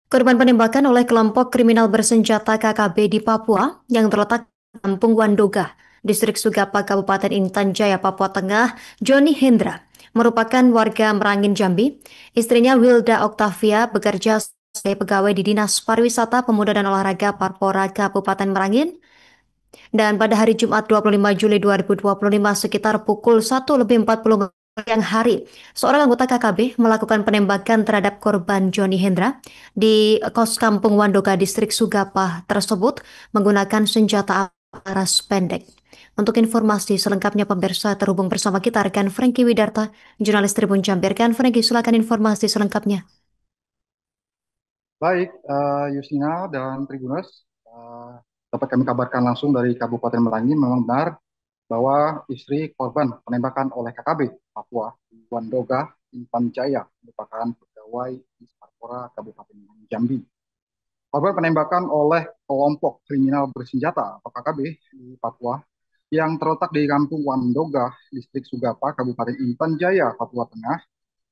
Korban penembakan oleh kelompok kriminal bersenjata KKB di Papua yang terletak di Kampung Wandoga, Distrik Sugapa, Kabupaten Intan Jaya, Papua Tengah, Joni Hendra, merupakan warga Merangin, Jambi. Istrinya Wilda Octavia bekerja sebagai pegawai di Dinas Pariwisata, Pemuda dan Olahraga Parpora Kabupaten Merangin. Dan pada hari Jumat 25 Juli 2025 sekitar pukul 1:40 siang hari, seorang anggota KKB melakukan penembakan terhadap korban Joni Hendra di kos kampung Wandoga, Distrik Sugapa tersebut menggunakan senjata laras pendek. Untuk informasi selengkapnya pemirsa terhubung bersama kita rekan Frankie Widarta, jurnalis Tribun Jambi. Rekan Frankie, silakan informasi selengkapnya. Baik, Yusina dan Tribuners, dapat kami kabarkan langsung dari Kabupaten Merangin. Memang benar bahwa istri korban penembakan oleh KKB Papua di Wandoga, Intan Jaya, merupakan pegawai di Parpora Kabupaten Merangin, Jambi. Korban penembakan oleh kelompok kriminal bersenjata atau KKB di Papua yang terletak di Kampung Wandoga, Distrik Sugapa, Kabupaten Intan Jaya, Papua Tengah.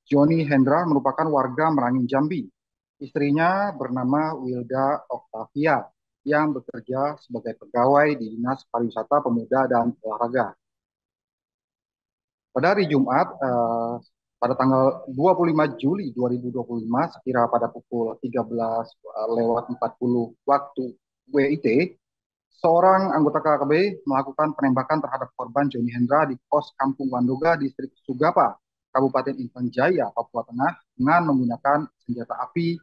Joni Hendra merupakan warga Merangin, Jambi. Istrinya bernama Wilda Octavia yang bekerja sebagai pegawai di Dinas Pariwisata, Pemuda dan Olahraga. Pada hari Jumat, pada tanggal 25 Juli 2025, sekira pada pukul 13:40 waktu WIT, seorang anggota KKB melakukan penembakan terhadap korban Joni Hendra di kos Kampung Wandoga, Distrik Sugapa, Kabupaten Intan Jaya, Papua Tengah, dengan menggunakan senjata api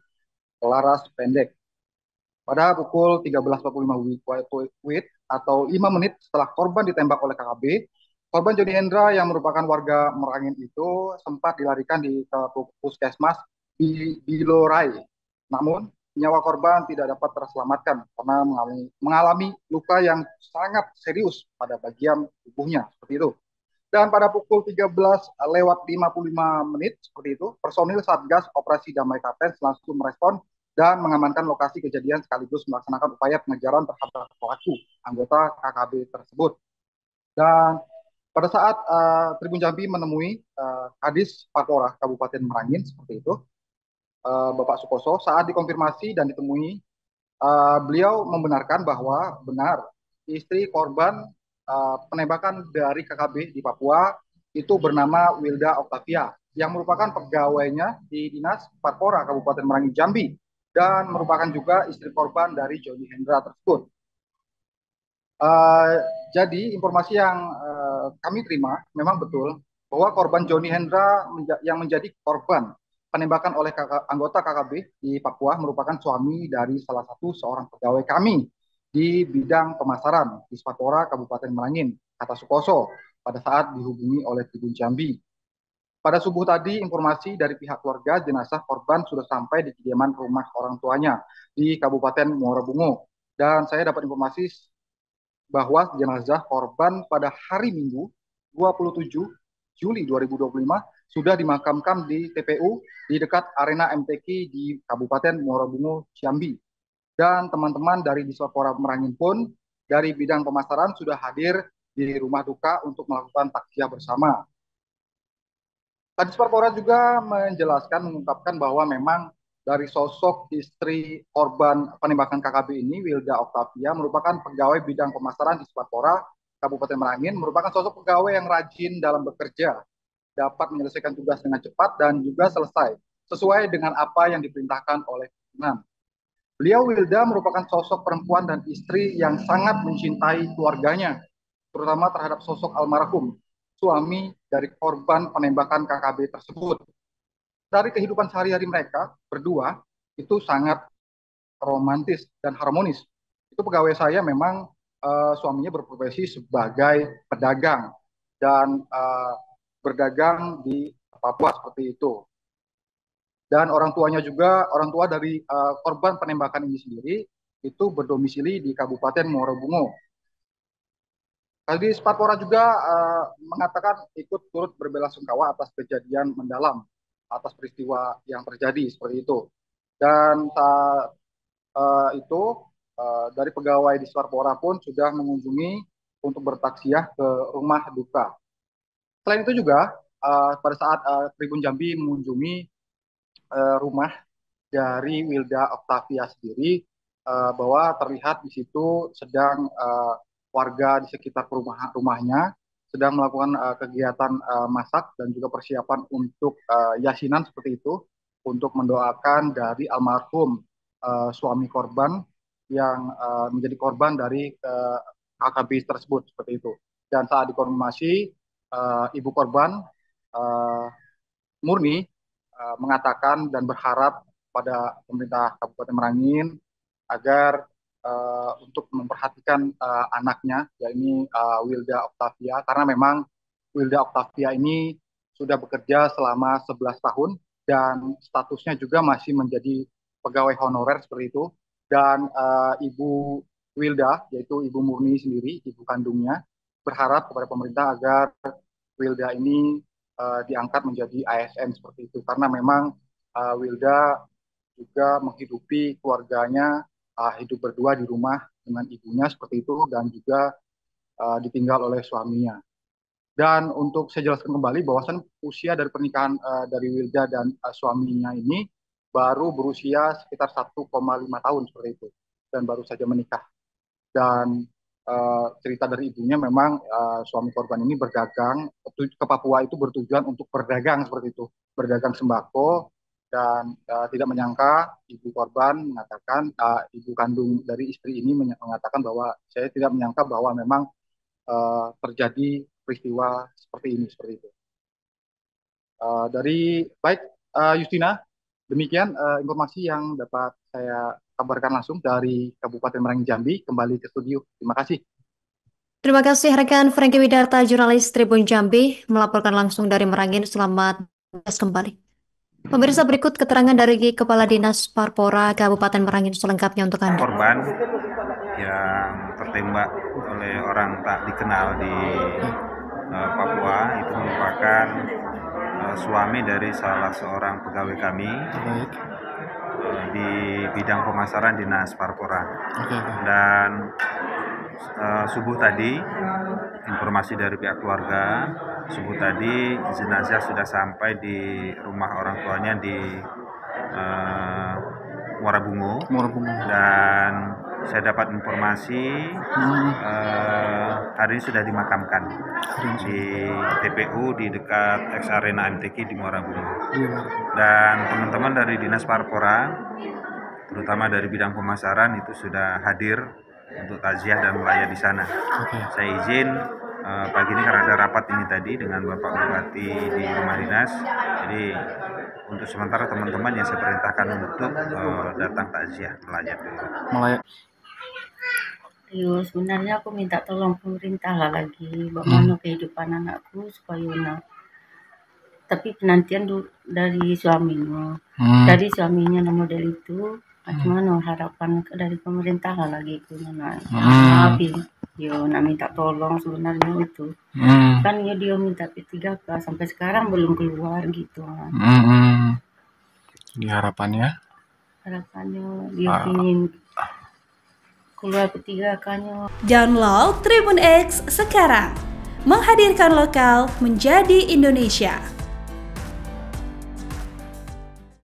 laras pendek. Pada pukul 13:45 WIT atau 5 menit setelah korban ditembak oleh KKB, korban Joni Hendra yang merupakan warga Merangin itu sempat dilarikan ke puskesmas di Bilorai. Namun, nyawa korban tidak dapat terselamatkan karena mengalami luka yang sangat serius pada bagian tubuhnya. Seperti itu. Dan pada pukul 13:55 seperti itu, personil Satgas Operasi Damai Klaten langsung merespon dan mengamankan lokasi kejadian sekaligus melaksanakan upaya pengejaran terhadap pelaku anggota KKB tersebut. Dan pada saat Tribun Jambi menemui Kadis Parpora Kabupaten Merangin seperti itu, Bapak Sukoso, saat dikonfirmasi dan ditemui, beliau membenarkan bahwa benar istri korban penembakan dari KKB di Papua itu bernama Wilda Octavia yang merupakan pegawainya di Dinas Parpora Kabupaten Merangin, Jambi, dan merupakan juga istri korban dari Joni Hendra tersebut. Uh, jadi informasi yang kami terima memang betul bahwa korban Joni Hendra yang menjadi korban penembakan oleh anggota KKB di Papua merupakan suami dari salah satu seorang pegawai kami di bidang pemasaran di Spatora Kabupaten Merangin, kata Sukoso, pada saat dihubungi oleh Tribun Jambi. Pada subuh tadi, informasi dari pihak keluarga jenazah korban sudah sampai di kediaman rumah orang tuanya di Kabupaten Muara Bungo. Dan saya dapat informasi bahwa jenazah korban pada hari Minggu 27 Juli 2025 sudah dimakamkan di TPU di dekat arena MTQ di Kabupaten Muara Bungo, Jambi. Dan teman-teman dari Dispora Merangin pun dari bidang pemasaran sudah hadir di rumah duka untuk melakukan takziah bersama. Kadis Parpora juga mengungkapkan bahwa memang dari sosok istri korban penembakan KKB ini, Wilda Octavia, merupakan pegawai bidang pemasaran di Parpora, Kabupaten Merangin, merupakan sosok pegawai yang rajin dalam bekerja, dapat menyelesaikan tugas dengan cepat dan juga selesai, sesuai dengan apa yang diperintahkan oleh pimpinan. Beliau Wilda merupakan sosok perempuan dan istri yang sangat mencintai keluarganya, terutama terhadap sosok almarhum, suami dari korban penembakan KKB tersebut. Dari kehidupan sehari-hari mereka berdua itu sangat romantis dan harmonis. Itu pegawai saya memang suaminya berprofesi sebagai pedagang dan berdagang di Papua seperti itu. Dan orang tuanya juga, orang tua dari korban penembakan ini sendiri itu berdomisili di Kabupaten Muara Bungo. Kadis Parpora juga mengatakan ikut turut berbelasungkawa atas kejadian mendalam, atas peristiwa yang terjadi seperti itu. Dan saat itu dari pegawai di Parpora pun sudah mengunjungi untuk bertaksiah ke rumah duka. Selain itu juga pada saat Tribun Jambi mengunjungi rumah dari Wilda Octavia sendiri bahwa terlihat di situ sedang warga di sekitar rumahnya sedang melakukan kegiatan masak dan juga persiapan untuk yasinan seperti itu untuk mendoakan dari almarhum suami korban yang menjadi korban dari KKB tersebut seperti itu. Dan saat dikonfirmasi ibu korban Murni mengatakan dan berharap pada pemerintah Kabupaten Merangin agar untuk memperhatikan anaknya, yakni Wilda Octavia, karena memang Wilda Octavia ini sudah bekerja selama 11 tahun dan statusnya juga masih menjadi pegawai honorer seperti itu. Dan Ibu Wilda, yaitu Ibu Murni sendiri, ibu kandungnya, berharap kepada pemerintah agar Wilda ini diangkat menjadi ASN seperti itu, karena memang Wilda juga menghidupi keluarganya, hidup berdua di rumah dengan ibunya seperti itu, dan juga ditinggal oleh suaminya. Dan untuk saya jelaskan kembali bahwasan usia dari pernikahan dari Wilda dan suaminya ini baru berusia sekitar 1,5 tahun seperti itu, dan baru saja menikah. Dan cerita dari ibunya memang suami korban ini berdagang ke Papua itu bertujuan untuk berdagang seperti itu, berdagang sembako, dan tidak menyangka ibu korban mengatakan, ibu kandung dari istri ini mengatakan bahwa saya tidak menyangka bahwa memang terjadi peristiwa seperti ini seperti itu. Baik Justina, demikian informasi yang dapat saya kabarkan langsung dari Kabupaten Merangin Jambi. Kembali ke studio. Terima kasih. Terima kasih rekan Franky Widarta, jurnalis Tribun Jambi, melaporkan langsung dari Merangin. Selamat bertugas kembali. Pemirsa, berikut keterangan dari Kepala Dinas Parpora Kabupaten Merangin selengkapnya untuk Anda. Korban yang tertembak oleh orang tak dikenal di Papua itu merupakan suami dari salah seorang pegawai kami di bidang pemasaran Dinas Parpora. Dan subuh tadi informasi dari pihak keluarga, subuh tadi jenazah sudah sampai di rumah orang tuanya di Muara Bungo. Dan saya dapat informasi hari ini sudah dimakamkan di TPU di dekat Ex Arena MTQ di Muara Bungo. Dan teman-teman dari Dinas Parpora, terutama dari bidang pemasaran, itu sudah hadir untuk takziah dan melayat di sana. Saya izin pagi ini karena ada rapat ini tadi dengan Bapak Bupati di rumah dinas, jadi untuk sementara teman-teman yang saya perintahkan untuk datang takziah melayat dulu. Sebenarnya aku minta tolong pemerintah lah lagi bagaimana kehidupan anakku supaya tapi penantian dari suaminya, dari suaminya model itu, gimana harapan dari pemerintah lah lagi itu nak minta tolong sebenarnya itu kan ya dia minta P3K sampai sekarang belum keluar gitu kan. Di harapannya dia ingin keluar P3K-nya. Download Tribun X sekarang, menghadirkan lokal menjadi Indonesia.